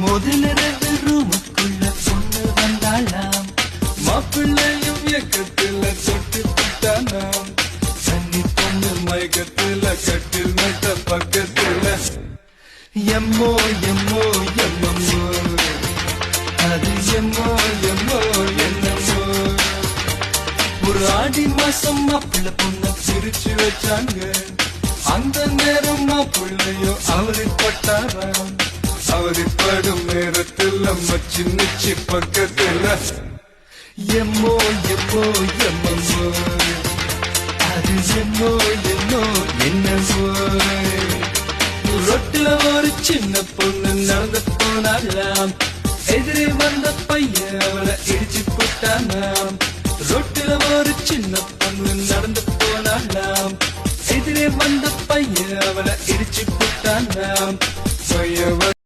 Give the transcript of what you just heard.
முதலிரவு ரூமுக்குள்ள பொண்ணு வந்தாளாம். மாப்பிள்ளையும் இயக்கத்துல தொட்டு விட்டானாம். சன்னி பொண்ணு மயக்கத்துல கட்டில் நட்ட பக்கத்துல எம்மோ எம்மோ எம்மம்மோ, அது எம்மோ எம்மோ என்னமோ. ஒரு ஆடி மாசம் மாப்பிள்ள பொண்ண சிரிச்சு வச்சாங்க. அந்த நேரம் மாப்பிள்ளையோ அவதிப்பட்டாராம். அவதிப்படும் நேரத்தில் மச்சி நிச்சி பக்கத்துல எம்மோ எம்மோ எம்மம்மோ, அது எம்மோ எம்மோ என்னமோ. ரொட்டுல ஒரு சின்ன பொண்ணு நடந்து போனாலாம். எதிரே வந்த பையன் அவளை இடிச்சு போட்டானாம். ரொட்டுல ஒரு சின்ன பொண்ணு நடந்து போனாலாம். எதிரே வந்த பையன் அவளை இடிச்சு போட்டானாம்.